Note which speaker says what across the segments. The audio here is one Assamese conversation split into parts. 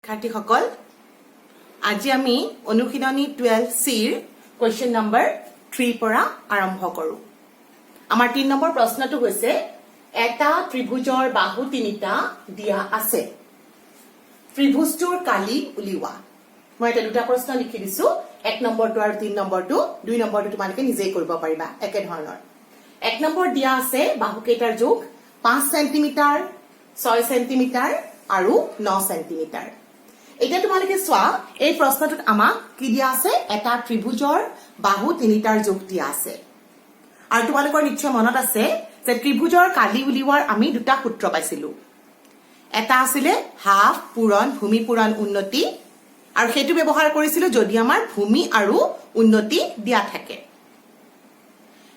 Speaker 1: শিক্ষাৰ্থীসকল আজি আমি অনুশীলনী 12C ৰ কোৱেশ্চন নম্বৰ 3 পৰা আৰম্ভ কৰো। আমাৰ 3 নম্বৰ প্ৰশ্নটো হৈছে এটা ত্ৰিভুজৰ বাহু তিনিটা দিয়া আছে। ত্ৰিভুজটোৰ কালি উলিওৱা। মই এটা দুটা প্ৰশ্ন লিখি দিছো। 1 নম্বৰটো আৰু 3 নম্বৰটো 2 নম্বৰটো তোমালোকে নিজেই কৰিব পাৰিবা একে ধৰণৰ। 1 নম্বৰ দিয়া আছে বাহু কেইটাৰ জোখ 5 সেন্টিমিটাৰ 6 সেন্টিমিটাৰ আৰু 9 সেন্টিমিটাৰ। এটা তোমালোকে চোৱা এই প্ৰশ্নটোত আমাক কি দিয়া আছে এটা ত্ৰিভুজৰ বাহু তিনিটাৰ জোখ দিয়া আছে। আৰু তোমালোকৰ নিশ্চয় মনত আছে যে ত্ৰিভুজৰ কালি উলিওৱাৰ আমি দুটা সূত্ৰ পাইছিলো। এটা আছিল হাফ পূৰণ ভূমি পূৰণ উন্নতি আৰু সেইটো ব্যৱহাৰ কৰিছিলো যদি আমাৰ ভূমি আৰু উন্নতি দিয়া থাকে।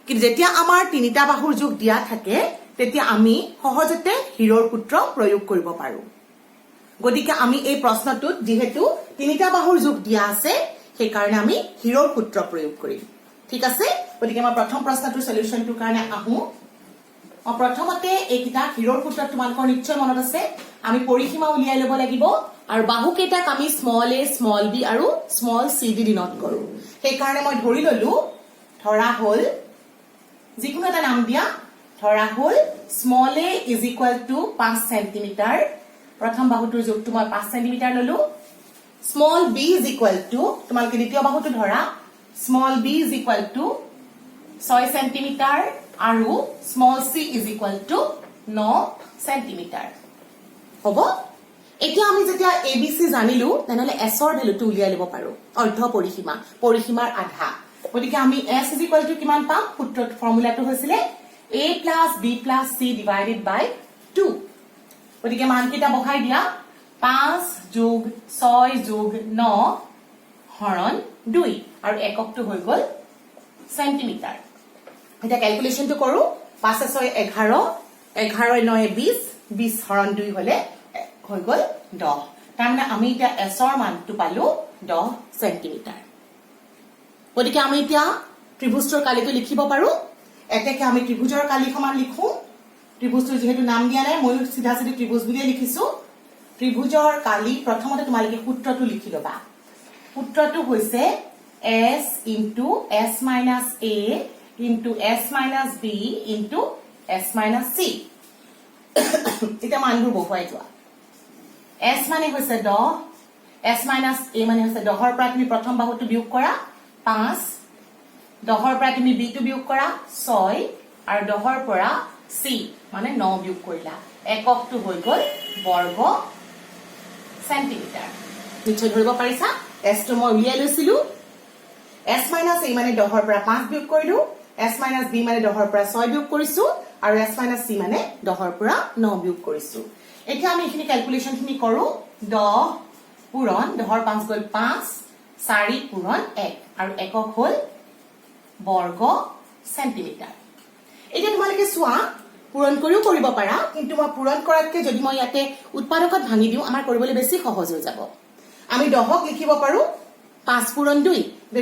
Speaker 1: কিন্তু যেতিয়া আমাৰ তিনিটা বাহুৰ জোখ দিয়া থাকে তেতিয়া আমি সহজতে হিৰৰ সূত্ৰ প্ৰয়োগ কৰিব পাৰো। গতিকে আমি এই প্ৰশ্নটোত যেহেতু তিনিটা বাহুৰ জোখ দিয়া আছে সেই কাৰণে আমি হিৰৰ সূত্ৰ প্ৰয়োগ কৰিম। ঠিক আছে, গতিকে মই প্ৰথম প্ৰশ্নটোৰ সলিউশনটোৰ কাৰণে আহো। প্ৰথমতে এইকিটা হিৰৰ সূত্ৰ তোমালোকৰ নিশ্চয় মনত আছে। আমি পৰিসীমা উলিয়াই ল'ব লাগিব আৰু বাহু কেইটাক আমি স্মল a স্মল b আৰু স্মল c দি ডিনোট কৰো। সেই কাৰণে মই ধৰি ললো ধৰা হল যিকোনো এটা নাম দিয়া ধৰা হল small a is equal to 5 centimetre. প্ৰথম বাহুটোৰ জোখটো মই 5 সেন্টিমিটাৰ ললো। Small b is equal to তোমালোকে দ্বিতীয় বাহুটো ধৰা small b is equal to 6 centimetre আৰু small c is equal to 9 centimetre. হ'ব, এতিয়া আমি যেতিয়া abc জানিলো তেনেহলে s ৰ ভ্যালুটো উলিয়াই লব পাৰো। অৰ্ধ পৰিসীমা পৰিসীমাৰ আধা। গতিকে আমি s ইজ ইকুৱেল টু কিমান পাম? সূত্ৰৰ ফৰ্মুলাটো হৈছিল a plus b plus c divided by 2। গতিকে মানকেইটা বহাই দিয়া 5 যোগ 6 যোগ 9 হৰণ 2 আৰু এককটো হৈ গল সেন্টিমিটাৰ। এতিয়া ক্যালকুলেশনটো কৰো 5 6 11 11 9 20 20 হৰণ 2 হলে হৈ গল 10। তাৰমানে আমি এতিয়া s ৰ মানটো পালো 10 সেন্টিমিটাৰ। গতিকে আমি এতিয়া ত্ৰিভুজৰ কালিটো লিখিব পাৰো। এতেকে আমি ত্ৰিভুজৰ কালি সমান লিখো। ত্ৰিভুজটো যেহেতু নাম দিয়া নাই মই সিধা সিধি ত্ৰিভুজ বুলিয়ে লিখিছো। ত্ৰিভুজৰ কালি প্ৰথমতে তোমালোকে সূত্ৰটো লিখি লবা। সূত্ৰটো হৈছে s into s minus a into s minus b into s minus c। এটা মানবোৰ বহুৱাই যোৱা। s মানে হৈছে 10 s minus a মানে হৈছে 10 ৰ পৰা তুমি প্ৰথম বাহুটো বিয়োগ কৰা 5 10 ৰ পৰা তুমি b টো বিয়োগ কৰা 6 আৰু 10 ৰ পৰা c মানে 9 বিয়োগ কৰিলা। এককটো হৈ গল বৰ্গ সেন্টিমিটাৰ। নিশ্চয় ধৰিব পাৰিছা s টো মই উলিয়াই লৈছিলো। s minus a মানে 10 ৰ পৰা 5 বিয়োগ কৰিলো, s minus b মানে 10 ৰ পৰা 6 বিয়োগ কৰিছো আৰু s minus c মানে 10 ৰ পৰা 9 বিয়োগ কৰিছো। এতিয়া আমি এখিনি ক্যালকুলেশন খিনি কৰো। 10 পূৰণ 10 ৰ 5 গল 5 4 পূৰণ 1 আৰু একক হল বৰ্গ সেন্টিমিটাৰ। এতিয়া তোমালোকে চোৱা পূৰণ কৰিও কৰিব পাৰা, কিন্তু মই পূৰণ কৰাতকৈ যদি মই ইয়াতে উৎপাদকত ভাঙি দিও আমাৰ কৰিবলৈ বেছি সহজ হৈ যাব। আমি 10ক লিখিব পাৰো 5 পূৰণ 2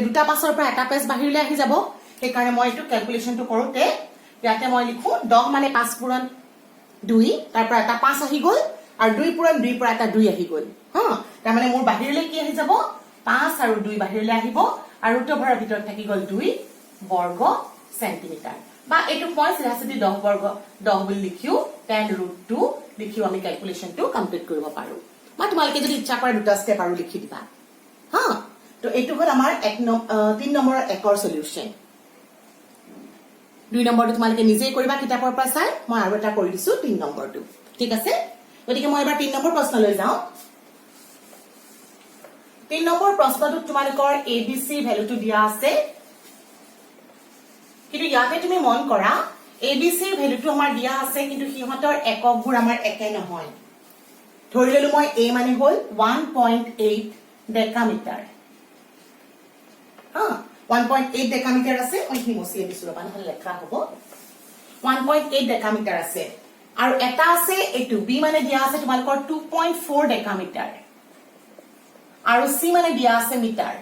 Speaker 1: দুটা 5ৰ পৰা এটা পেজ বাহিৰলৈ আহি যাব। সেই কাৰণে মই এইটো ক্যালকুলেশনটো কৰোতে ইয়াতে মই লিখো 10 মানে 5 পূৰণ 2 তাৰ পৰা এটা 5 আহি গল আৰু 2 পূৰণ 2 পৰা এটা 2 আহি গল। তাৰ মানে মোৰ বাহিৰলৈ কি আহি যাব 5 আৰু 2 বাহিৰলৈ আহিব আৰু উত্তৰৰ ভিতৰত থাকি গল 2 বৰ্গ সেন্টিমিটাৰ। বা এইটো মই সিধাসিধি 10 বৰ্গ 10 বুলি লিখিও 10√2 লিখিও আমি ক্যালকুলেশনটো কমপ্লিট কৰিব পাৰো। বা তোমালোকে যদি ইচ্ছা কৰে দুটা স্টেপ আৰু লিখি দিবা। তো এইটো হল আমাৰ 3 নম্বৰৰ একৰ সলিউশন। 2 নম্বৰটো তোমালোকে নিজেই কৰিবা কিতাপৰ পৰা চাই। মই আৰু এটা কৰি দিছো 3 নম্বৰটো। ঠিক আছে, গতিকে মই এবাৰ 3 নম্বৰ প্ৰশ্নলৈ যাওঁ। 3 নম্বৰ প্ৰশ্নটোত তোমালোকৰ abc ভ্যালুটো দিয়া আছে। কিন্তু ইয়াতে তুমি মন কৰা abc ভ্যালুটো আমাৰ দিয়া আছে কিন্তু সিহঁতৰ এককবোৰ আমাৰ একে নহয়। ধৰি ললো মই a মানে হল 1.8 ডেকামিটাৰ। 1.8 ডেকামিটাৰ আছে। মই কি মচিয়ে দিছো ৰবা নহলে লেখা হ'ব। 1.8 ডেকামিটাৰ আছে আৰু এটা আছে এইটো b মানে দিয়া আছে তোমালোকৰ 2.4 ডেকামিটাৰ আৰু c মানে দিয়া আছে মিটাৰ।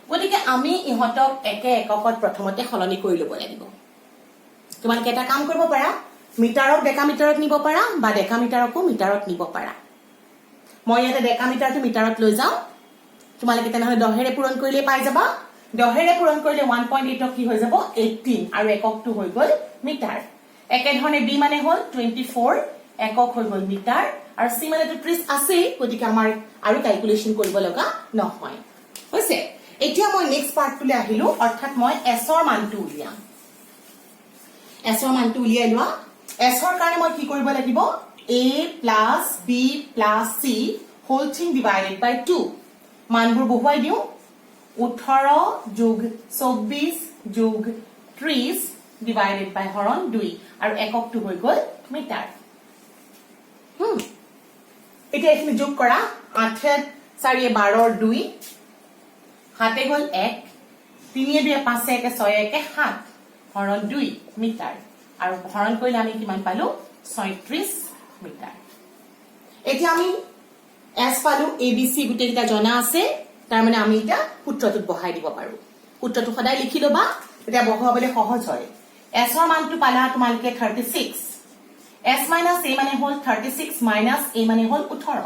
Speaker 1: গতিকে আমি ইহঁতক একে এককত প্ৰথমতে সলনি কৰি ল'ব লাগিব। তোমালোকে এটা কাম কৰিব পাৰা মিটাৰক ডেকামিটাৰত নিব পাৰা বা ডেকামিটাৰকো মিটাৰত নিব পাৰা। মই ইয়াতে ডেকামিটাৰটো মিটাৰত লৈ যাওঁ তোমালোকে তেনেহলে 10 ৰে পূৰণ কৰিলে পাই যাবা 10 ৰে পূৰণ কৰিলে 1.8 কি হৈ যাব 18 আৰু এককটো হৈ গল মিটাৰ একে ধৰণে b মানে হল 24 একক হৈ গল মিটাৰ আৰু c মানে তো 30 আছে গতিকে আমাৰ আৰু ক্যালকুলেশন কৰিব লগা নহয় হৈছে এতিয়া মই নেক্সট পাৰ্টটোলে আহিলো অৰ্থাৎ মই s ৰ মানটো উলিয়াম s ৰ মানটো উলিয়াই লোৱা s ৰ কাৰণে মই কি কৰিব লাগিব a plus b plus c whole thing divided by 2 মানবোৰ বহুৱাই দিও 18 যোগ 24 যোগ 30 divided by হৰণ 2 আৰু এককটো হৈ গল মিটাৰ এতিয়া এখিনি যোগ কৰা 8 4 12 2 হাতে গল 1 3 2 5 1 6 1 7 হৰণ 2 মিটাৰ আৰু হৰণ কৰিলে আমি কিমান পালো 36 মিটাৰ এতিয়া আমি s পালো abc গুটেইটা জনা আছে তাৰ মানে আমি এটা সূত্ৰটোত বহাই দিব পাৰো সূত্ৰটো সদায় লিখি লবা এটা বহাবলে সহজ হয় s ৰ মানটো পালা তোমালকে 36 s - a মানে হল 36 minus a মানে হল 18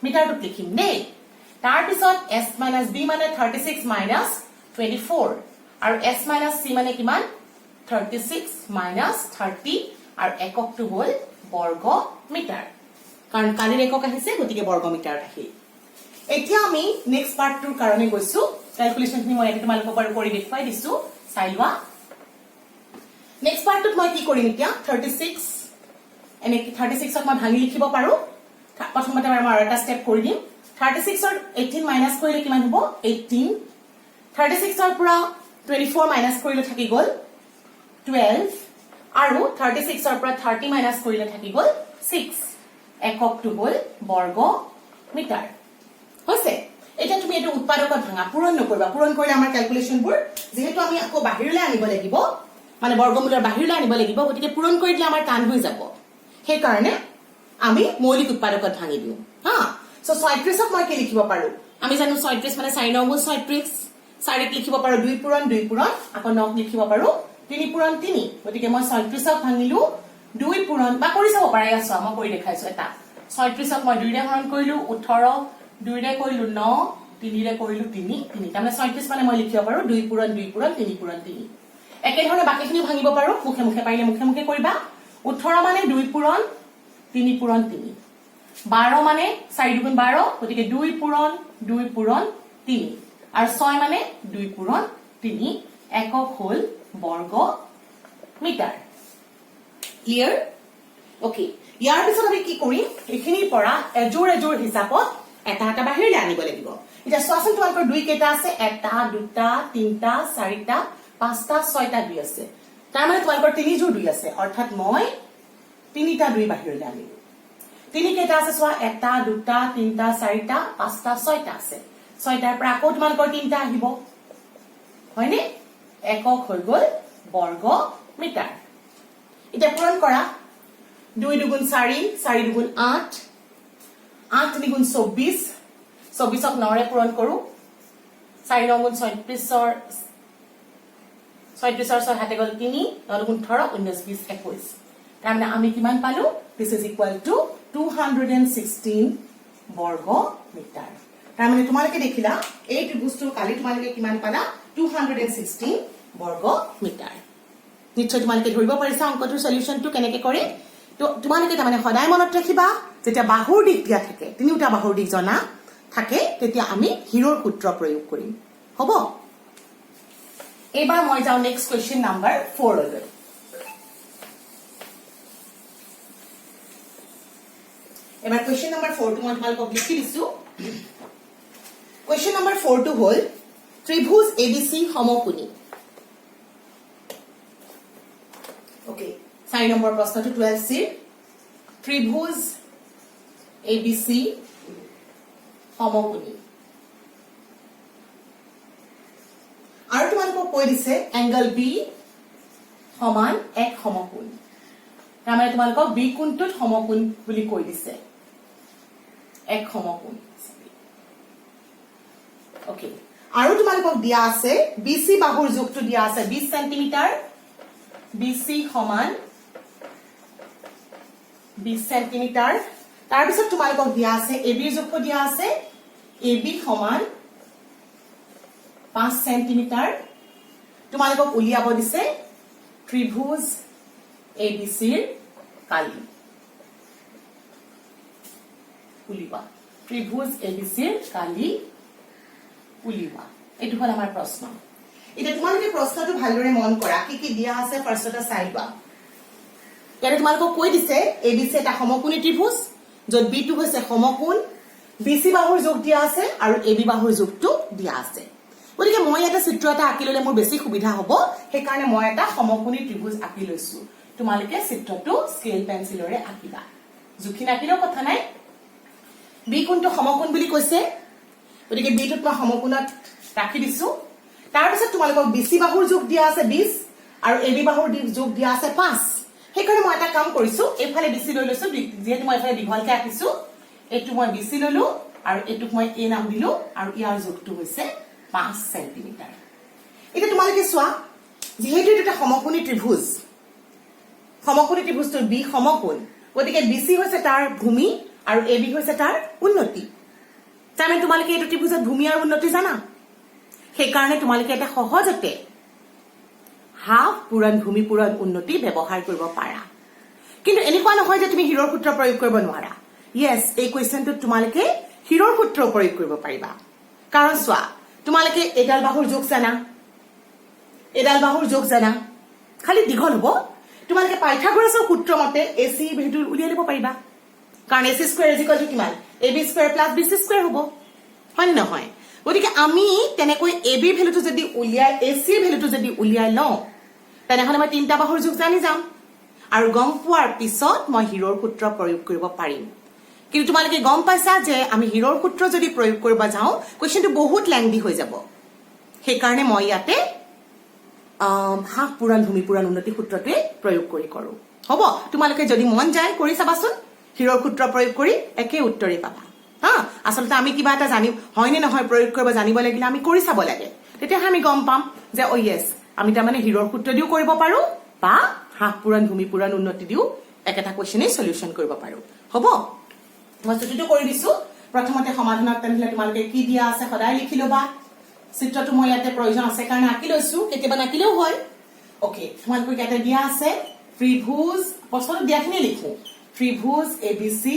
Speaker 1: মিটাৰটোত লিখিম দেই তাৰ পিছত s - b মানে 36 minus 24 আৰু s - c মানে কিমান 36 minus 30 আৰু এককটো হল বৰ্গ মিটাৰ কাৰণ কালিৰ একক আহিছে গতিকে বৰ্গ মিটাৰ আহিল এতিয়া আমি নেক্সট পাৰ্টটোৰ কাৰণে গৈছো ক্যালকুলেশনখিনি মই এটা তোমালোকক বাৰু কৰি দেখুৱাই দিছো চাই লোৱা নেক্সট পাৰ্টটোত মই কি কৰিম এতিয়া 36 এনে 36ক মই ভাঙি লিখিব পাৰো প্ৰথমতে মই আৰু এটা স্টেপ কৰি দিম 36ৰ 18 মাইনাস কৰিলে কিমান হ'ব 18 36ৰ পৰা 24 মাইনাস কৰিলে থাকি গল 12 আৰু 36ৰ পৰা 30 মাইনাস কৰিলে থাকি গল 6 এককটো হল বৰ্গ মিটাৰ হৈছে এটা তুমি এটা উৎপাদকত ভাঙা পূৰণ নকৰিবা পূৰণ কৰিলে আমাৰ ক্যালকুলেশনবোৰ যেহেতু আমি আকৌ বাহিৰলৈ আনিব লাগিব মানে বৰ্গমূলৰ বাহিৰলৈ আনিব লাগিব গতিকে পূৰণ কৰি দিলে আমাৰ টান হৈ যাব সেই কাৰণে আমি মৌলিক উৎপাদকত ভাঙি দিও হা সো 36ক মই কি লিখিব পাৰো আমি জানো 36 মানে 4 9 36 4ক লিখিব পাৰো 2 পূৰণ আকৌ 9 লিখিব পাৰো 3 পূৰণ 3 গতিকে মই 36ক ভাঙিলো 2 পূৰণ বা কৰি চাব পাৰি আছো মই কৰি দেখাইছো এটা 36ক মই 2 ৰে হৰণ কৰিলো 18 2 ৰে কৰিলো 9 3 ৰে কৰিলো 3 3 তাৰমানে 36 মানে মই লিখিব পাৰো 2 পূৰণ 3 পূৰণ 3 একে ধৰণে বাকিখিনি ভাঙিব পাৰো মুখে মুখে পাৰিলে মুখে মুখে কৰিবা 18 মানে 2 পূৰণ 3 পূৰণ 3 12 মানে 4 দুগুণ 12 গতিকে 2 পূৰণ 3 আৰু 6 মানে 2 পূৰণ 3 একক হল বৰ্গ মিটাৰ ক্লিয়াৰ ওকে ইয়াৰ পিছত আমি কি কৰিম এখিনিৰ পৰা এজোৰ হিচাপত এটা এটা বাহিৰলৈ আনিব লাগিব এতিয়া চোৱাচোন তোমালোকৰ 2 কেইটা আছে 1 2 3 4 5 6টা 2 আছে তাৰ মানে তোমালোকৰ 3 জোৰ 2 আছে অৰ্থাৎ মই 3টা 2 বাহিৰলৈ আনিলো 3 কেইটা আছে চোৱা 1 2 3 4 5 6টা আছে 6টাৰ পৰা আকৌ তোমালোকৰ 3টা আহিব হয়নে একক হৈ গল বৰ্গ মিটাৰ এটা পূৰণ কৰা 2 দুগুণ 4 4 দুগুণ 8 8 তিনিগুণ 24 24ক 9 ৰে পূৰণ কৰো 4 9 গুণ 36ৰ 6 হাতে গল 3 9 গুণ 18 19 20 21 তাৰমানে আমি কিমান পালো দিস ইজ ইকুয়াল টু 216 বৰ্গ মিটাৰ তাৰমানে তোমালোকে দেখিলা এই ত্ৰিভুজটোৰ কালি তোমালোকে কিমান পালা 216 বৰ্গ মিটাৰ নিশ্চয় তোমালোকে ধৰিব পাৰিছা অংকটোৰ সলিউশনটো কেনেকৈ কৰে তো তোমালোকে তাৰমানে সদায় মনত ৰাখিবা যেতিয়া বাহুৰ দিক দিয়া থাকে তিনিটা বাহুৰ দিক জনা থাকে তেতিয়া আমি হিৰৰ সূত্ৰ প্ৰয়োগ কৰিম হ'ব এবাৰ মই যাও নেক্সট কোৱেশ্চন নাম্বাৰ 4 লৈ এবাৰ কোৱেশ্চন নাম্বাৰ 4 টো মই তোমালোকক লিখি দিছো কোৱেশ্চন নাম্বাৰ 4 টো হল ত্ৰিভুজ এবিসি সমকোণী ওকে 4 নম্বৰ প্ৰশ্নটো 12 সি ত্ৰিভুজ এবিসি সমকোণী আৰু তোমালোকক কৈ দিছে এংগল বি সমান এক সমকোণ তাৰমানে তোমালোকক বি কোণটোত সমকোণ বুলি কৈ দিছে এক সমকোণ ওকে আৰু তোমালোকক দিয়া আছে বিসি বাহুৰ জোখটো দিয়া আছে 20 সেন্টিমিটাৰ বিসি সমান 20 সেন্টিমিটাৰ তাৰ পিছত তোমালোকক দিয়া আছে এবি যোগফল দিয়া আছে এবি সমান 5 সেন্টিমিটাৰ তোমালোকক উলিয়াব দিছে ত্ৰিভুজ এবিসিৰ কালি উলিবা ত্ৰিভুজ এবিসিৰ কালি উলিবা এটো হল আমাৰ প্ৰশ্ন এটা তোমালোকে প্ৰশ্নটো ভালদৰে মন কৰা কি কি দিয়া আছে ফাৰ্ষ্টতে চাইবা ইয়াতে তোমালোকক কৈ দিছে এবিসি এটা সমকোণী ত্ৰিভুজ যত বি2 হৈছে সমকোণ বিসি বাহুৰ যোগ দিয়া আছে আৰু এবি বাহুৰ যোগটো দিয়া আছে গতিকে মই এটা চিত্ৰ এটা আঁকি ললে মোৰ বেছি সুবিধা হ'ব সেই কাৰণে মই এটা সমকোণী ত্ৰিভুজ আঁকি লৈছো তোমালোকে চিত্ৰটো স্কেল পেন্সিলৰে আঁকিবা জুখি নাকিলেও কথা নাই বি কোণটো সমকোণ বুলি কৈছে গতিকে বিটোত মই সমকোণত ৰাখি দিছো তাৰ পিছত তোমালোকক বিসি বাহুৰ যোগ দিয়া আছে 20 আৰু এবি বাহুৰ যোগ দিয়া আছে 5 সেইকাৰণে মই এটা কাম কৰিছো এফালে বিসি লৈ লৈছো যেহেতু মই এফালে দীঘলকে আঁকিছো এটো মই বিসি ললো আৰু এটুক মই এ নাম দিলো আৰু ইয়াৰ যোগটো হৈছে 5 সেন্টিমিটাৰ এটা তোমালোকে চোৱা যেহেতু এটা সমকোণী ত্ৰিভুজটো বি সমকোণ গতিকে বিসি হৈছে তাৰ ভূমি আৰু এবি হৈছে তাৰ উন্নতি তাৰমানে তোমালোকে এই ত্ৰিভুজৰ ভূমি আৰু উন্নতি জানা সেই কাৰণে তোমালোকে এটা সহজতে হাফ পূৰণ ভূমি পূৰণ উন্নতি ব্যৱহাৰ কৰিব পাৰা কিন্তু এনেকুৱা নহয় যে তুমি হিৰৰ সূত্ৰ প্ৰয়োগ কৰিব নোৱাৰা ইয়েস এই কোৱেশ্চনটো তোমালোকে হিৰৰ সূত্ৰ প্ৰয়োগ কৰিব পাৰিবা কাৰণ চোৱা তোমালোকে এডাল বাহুৰ যোগ জানা খালি দীঘল হ'ব তোমালোকে পাইথাগোৰাছৰ সূত্ৰ মতে এসি ভেলু উলিয়াই লব পাৰিবা কাৰণ এসি স্কয়াৰ ইকুৱেল টু কিমান AB square plus BC square হ'ব হয় নহয় গতিকে আমি তেনেকৈ এবি ভেলুটো যদি উলিয়াই এসি ভেলুটো যদি উলিয়াই লওঁ তেনেহলে মই তিনটা বাহুৰ যোগ জানি যাম আৰু গম পোৱাৰ পিছত মই হিৰৰ সূত্ৰ প্ৰয়োগ কৰিব পাৰিম কিন্তু তোমালোকে গম পাইছা যে আমি হিৰৰ সূত্ৰ যদি প্ৰয়োগ কৰিব যাওঁ কোৱেশ্চনটো বহুত লেংদি হৈ যাব সেই কাৰণে মই ইয়াতে হাফ পূৰণ ভূমি পূৰণ উন্নতি সূত্ৰটোৱে প্ৰয়োগ কৰো হ'ব তোমালোকে যদি মন যায় কৰি চাবাচোন হিৰৰ সূত্ৰ প্ৰয়োগ কৰি একে উত্তৰে পাবা হা আসলতে আমি কিবা এটা জানিম হয়নে নহয় প্ৰয়োগ কৰিব জানিব লাগিলে আমি কৰি চাব লাগে তেতিয়া আমি গম পাম যে ও ইয়েস আমি তাৰ মানে হিৰৰ সূত্ৰ দিও কৰিব পাৰো বা হাফ পূৰণ ভূমি পূৰণ উন্নতি দিও একেটা কোৱেশ্চনে সলিউশন কৰিব পাৰো হ'ব মই চিত্ৰটো কৰি দিছো প্ৰথমতে সমাধানত তেনেহলে তোমালোকে কি দিয়া আছে সদায় লিখি লবা চিত্ৰটো মই ইয়াতে প্ৰয়োজন আছে কাৰণে আঁকি লৈছো কেতিয়াবা নাকিলেও হয় ওকে তোমালোকে ইয়াতে দিয়া আছে ত্ৰিভুজ প্ৰশ্নটো দিয়াখিনি লিখো ত্ৰিভুজ এবিসি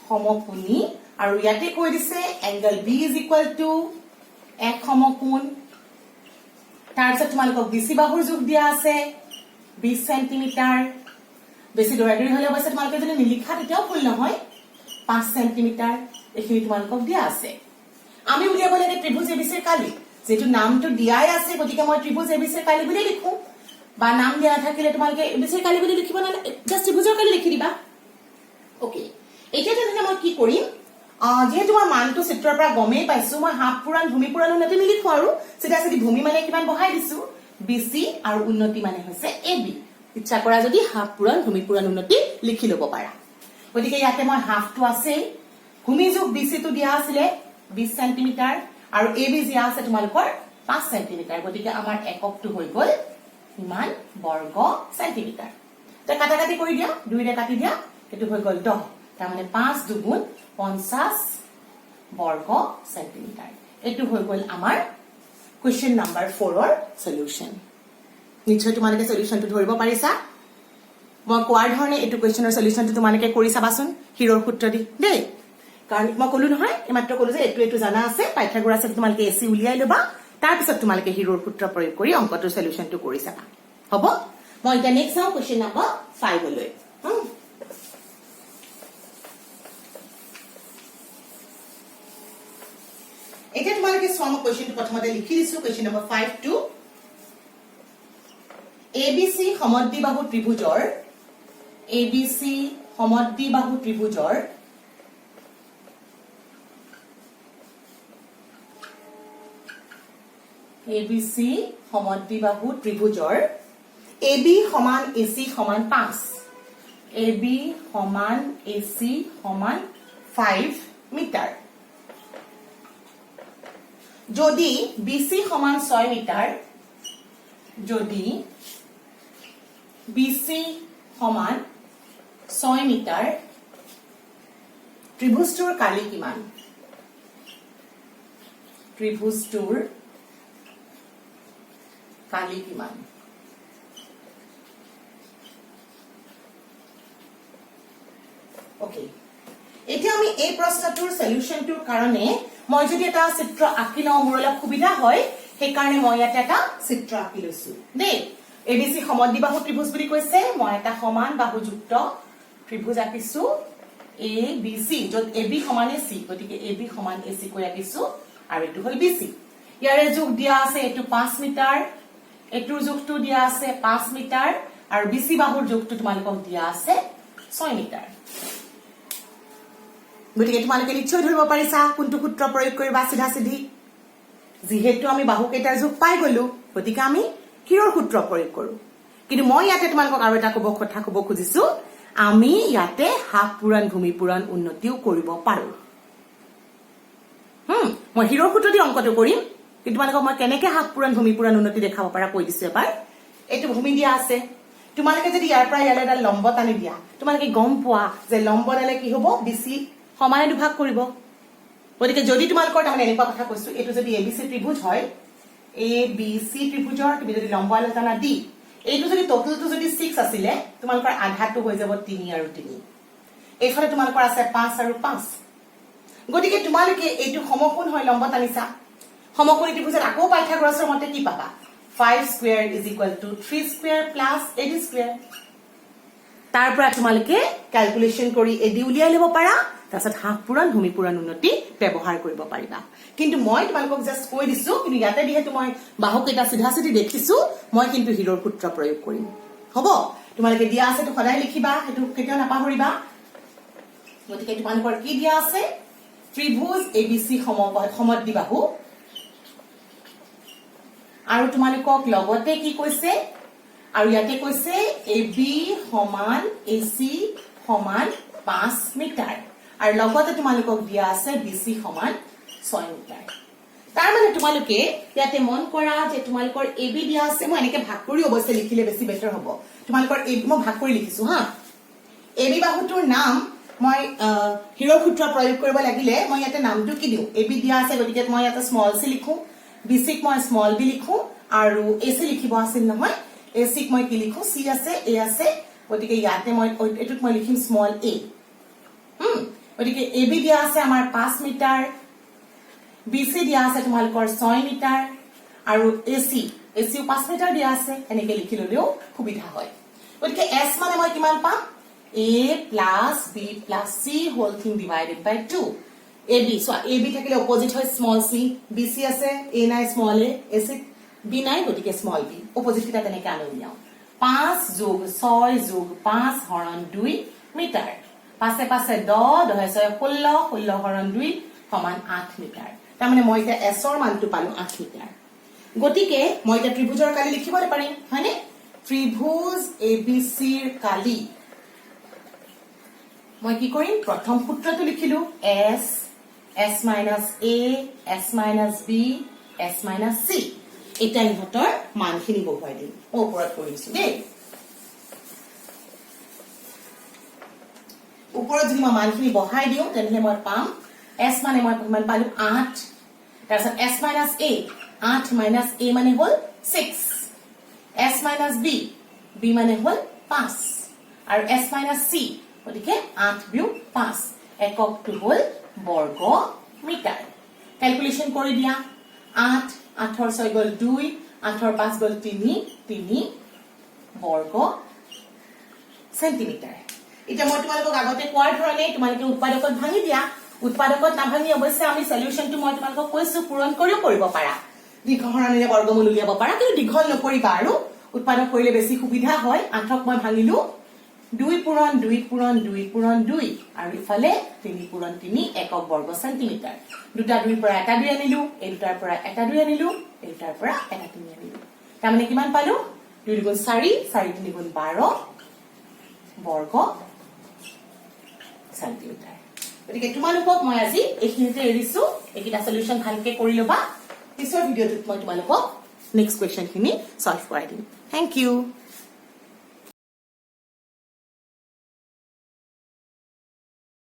Speaker 1: সমকোণী আৰু ইয়াতে কৈ দিছে angle B is equal to এক সমকোণ তাৰপিছত তোমালোকক বিসি বাহুৰ যোগ দিয়া আছে 20 সেন্টিমিটাৰ বেছি দৌৰাদৌৰি হলে অৱশ্যে তোমালোকে যদি নিলিখা তেতিয়াও ভুল নহয় 5 সেন্টিমিটাৰ এইখিনি তোমালোকক দিয়া আছে আমি উলিয়াব লাগে ত্ৰিভুজ এবিসিৰ কালি যেটো নামটো দিয়াই আছে গতিকে মই ত্ৰিভুজ এবিসিৰ কালি বুলি লিখো বা নাম দিয়া থাকিলে তোমালোকে এবিসিৰ কালি বুলি লিখিব না জাস্ট ত্ৰিভুজৰ কালি লিখি দিবা ওকে এতিয়া তেনে মই কি কৰিম যেহেতু মই মানটো চিত্ৰৰ পৰা গমেই পাইছো মই হাফ পূৰণ ভূমি পূৰণ উন্নতি লিখো আৰু সেটা ভূমি মানে কিমান বহাই দিছো বিসি আৰু উন্নতি মানে হৈছে এবি ইচ্ছা কৰা যদি হাফ পূৰণ ভূমি পূৰণ উন্নতি লিখি লব পাৰা গতিকে ইয়াতে মই হাফটো আছে ভূমি যোগ বিসি টো দিয়া আছিল 20 সেন্টিমিটাৰ আৰু এবি দিয়া আছে তোমালোকৰ 5 সেন্টিমিটাৰ গতিকে আমাৰ এককটো হৈ গল ইমান বৰ্গ সেন্টিমিটাৰ তে কাটাকাটি কৰি দিয়া 2 ৰে কাটি দিয়া এটো হৈ গল 10 তাৰ মানে 5 দুগুণ 50 বৰ্গ সেন্টিমিটাৰ এটো হৈ গল আমাৰ কোৱেশ্চন নম্বৰ 4 ৰ সলিউশন নিশ্চয় তোমালোকে সলিউশনটো ধৰিব পাৰিছা মই কোৱাৰ ধৰণে এটো কোৱেশ্চনৰ সলিউশনটো তোমালোকে কৰি চাবাচোন হিৰৰ সূত্ৰ দি দেই কাৰণ মই কলো নহয় এমাত্ৰ কলো যে এটো জানা আছে পাইথাগোৰাছৰ তোমালোকে এসি উলিয়াই লবা তাৰ পিছত তোমালোকে হিৰৰ সূত্ৰ প্ৰয়োগ কৰি অংকটোৰ সলিউশনটো কৰি চাবা হ'ব মই এটা নেক্সট চাও কোৱেশ্চন নম্বৰ 5 লৈ এটা তোমালোকে সম কোৱেশ্চনটো প্ৰথমতে লিখি দিছো কোৱেশ্চন নম্বৰ 5 টু এবিসি সমদ্বিবাহু ত্ৰিভুজৰ এবিসি সমদ্বিবাহু ত্ৰিভুজৰ এবিসি সমদ্বিবাহু ত্ৰিভুজৰ এবি সমান এসি সমান 5 এবি সমান এসি সমান 5 মিটাৰ যদি বিসি সমান 6 মিটাৰ যদি বিসি সমান 6 মিটাৰ ত্ৰিভুজটোৰ কালি কিমান ত্ৰিভুজটোৰ কালি কিমান ওকে এতিয়া আমি এই প্ৰশ্নটোৰ সলিউশনটোৰ কাৰণে মই যদি এটা চিত্ৰ আঁকি লওঁ মোৰ অলপ সুবিধা হয় সেই কাৰণে মই ইয়াতে এটা চিত্ৰ আঁকি লৈছো দেই ABC সমদ্বিবাহু ত্ৰিভুজ বুলি কৈছে মই এটা সমান বাহুযুক্ত ত্ৰিভুজ আঁকিছো ABC যত AB সমানে C গতিকে AB সমান AC কৈ আঁকিছো আৰু এটো হল BC ইয়াৰে যোগ দিয়া আছে এটো 5 মিটাৰ এটোৰ যোগটো দিয়া আছে 5 মিটাৰ আৰু BC বাহুৰ যোগটো তোমালোকক দিয়া আছে 6 মিটাৰ গতিকে তোমালোকে নিশ্চয় ধৰিব পাৰিছা কোনটো সূত্ৰ প্ৰয়োগ কৰিবা সিধা সিধি যেহেতু আমি বাহু কেইটাৰ যোগ পাই গলো গতিকে আমি কিৰৰ সূত্ৰ প্ৰয়োগ কৰো কিন্তু মই ইয়াতে তোমালোকক আৰু এটা কথা কব খুজিছো আমি ইয়াতে হাফ পুৰাণ ভূমি পুৰাণ উন্নতিও কৰিব পাৰো মই হিৰৰ সূত্ৰ দি অংকটো কৰিম কিন্তু তোমালোকক মই কেনেকৈ হাফ পুৰাণ ভূমি পুৰাণ উন্নতি দেখাব পাৰা কৈ দিছো এবাৰ এইটো ভূমি দিয়া আছে তোমালোকে যদি ইয়াৰ পৰা ইয়ালৈ এটা লম্ব টানি দিয়া তোমালোকে গম পোৱা যে লম্বডালে কি হ'ব BC সমানে দুভাগ কৰিব গতিকে যদি তোমালোকৰ তাৰমানে এনেকুৱা কথা কৈছো এটো যদি ABC ত্ৰিভুজ হয় ABC ত্ৰিভুজৰ তুমি যদি লম্ব আলোচনা দি এইটো যদি টোটালটো যদি 6 আছিল তোমালোকৰ আধাটো হৈ যাব 3 আৰু 3 এইফালে তোমালোকৰ আছে 5 আৰু 5 গতিকে তোমালোকে এইটো সমকোণ হয় লম্ব টানিছা সমকোণী ত্ৰিভুজৰ আকৌ পাইথাগোৰাছৰ মতে কি পাবা 5 স্কয়াৰ = 3 স্কয়াৰ + AD স্কয়াৰ তাৰ পৰা তোমালোকে ক্যালকুলেশন কৰি AD উলিয়াই লব পাৰা তাৰছত হাফ পুৰাণ ভূমি পুৰাণ উন্নতি ব্যৱহাৰ কৰিব পাৰিবা কিন্তু মই তোমালোকক জাস্ট কৈ দিছো কিন্তু ইয়াতে যেহেতু মই বাহু কেইটা সিধা সিধি দেখিছো মই কিন্তু হিৰৰ সূত্ৰ প্ৰয়োগ কৰিম হ'ব তোমালোকে দিয়া আছে তো সদায় লিখিবা এটো কেতিয়াও নাপাহৰিবা গতিকে তোমালোকৰ কি দিয়া আছে ত্ৰিভুজ ABC সমদ্বিবাহু আৰু তোমালোকক লগতে কি কৈছে আৰু ইয়াতে কৈছে AB সমান AC সমান 5 মিটাৰ আৰু লগতে তোমালোকক দিয়া আছে BC সমান 6 মিটাৰ তাৰ মানে তোমালোকে ইয়াতে মন কৰা যে তোমালোকৰ AB দিয়া আছে মই এনেকে ভাগ কৰি অৱশ্যে লিখিলে বেছি বেটাৰ হ'ব তোমালোকৰ AB মই ভাগ কৰি লিখিছো হা AB বাহুটোৰ নাম মই হিৰৰ সূত্ৰ প্ৰয়োগ কৰিব লাগিলে মই ইয়াতে নামটো কি দিও AB দিয়া আছে গতিকে মই ইয়াতে স্মল c লিখো BC ক মই স্মল b লিখো আৰু AC লিখিব আছিল নহয় AC ক মই কি লিখো C আছে A আছে গতিকে ইয়াতে মই এটুক মই লিখিম স্মল a গতিকে AB দিয়া আছে আমাৰ 5 মিটাৰ BC দিয়া আছে তোমালোকৰ 6 মিটাৰ আৰু AC ও 5 মিটাৰ দিয়া আছে এনেকে লিখি ললেও সুবিধা হয় গতিকে S মানে মই কিমান পাম A + B + C whole thing divided by 2 AB so AB থাকিলে অপোজিট হয় স্মল c BC আছে A নাই স্মল a AC B নাই গতিকে স্মল b অপোজিট কিটা তেনেকে আনো নিয়াও 5 + 6 + 5 হৰণ 2 মিটাৰ পাছে পাছে 10 10 16 16 হৰণ 2 সমান 8 মিটাৰ তাৰমানে মই এটা S ৰ মানটো পালো 8 মিটাৰ গতিকে মই এটা ত্ৰিভুজৰ কালি লিখিবলৈ পাৰিম হয়নে ত্ৰিভুজ ABC ৰ কালি মই কি কৰিম প্ৰথম সূত্ৰটো লিখিলো S S - A S - B S - C এটা ইহঁতৰ মানখিনি বহুৱাই দিম ওপৰত কৰিছো দেই ওপৰত যদি মই মানখিনি বহাই দিও তেনে মই পাম S মানে মই কিমান পালো 8 তাৰছত S - A 8 - A মানে হল 6 S - B মানে হল 5 আৰু S - C গতিকে 8 বিউ 5 এককটো হল বৰ্গ মিটাৰ ক্যালকুলেশন কৰি দিয়া 8 8 ৰ 6 গল 2 8 ৰ 5 গল 3 3 বৰ্গ সেন্টিমিটাৰ এটা মই তোমালোকক আগতে কোৱাৰ ধৰণে তোমালোকে উৎপাদকত ভাঙি দিয়া উৎপাদকত না ভাঙি অৱশ্যে আমি সলিউশনটো মই তোমালোকক কৈছো পূৰণ কৰিব পাৰা দীঘহৰণেৰে বৰ্গমূল উলিয়াব পাৰা কিন্তু দীঘল নকৰিবা আৰু উৎপাদক কৰিলে বেছি সুবিধা হয় 8ক মই ভাঙিলো 2 পূৰণ 2 পূৰণ 2 পূৰণ 2 আৰু ইফালে 3 পূৰণ 3 একক বৰ্গ সেন্টিমিটাৰ দুটা 2 পৰা এটা 2 আনিলো এই দুটাৰ পৰা এটা 2 আনিলো এই দুটাৰ পৰা এটা 3 আনিলো তাৰমানে কিমান পালো 2 × 4 4 × 3 = 12 বৰ্গ সেন্টিমিটাৰ গতিকে তোমালোকক মই আজি এইখিনিতে এৰিছো এইকিটা সলিউশন ভালকে কৰি লবা পিছৰ ভিডিঅ'টোত মই তোমালোকক নেক্সট কোৱেশ্চন খিনি সলভ কৰাই দিম থ্যাংক ইউ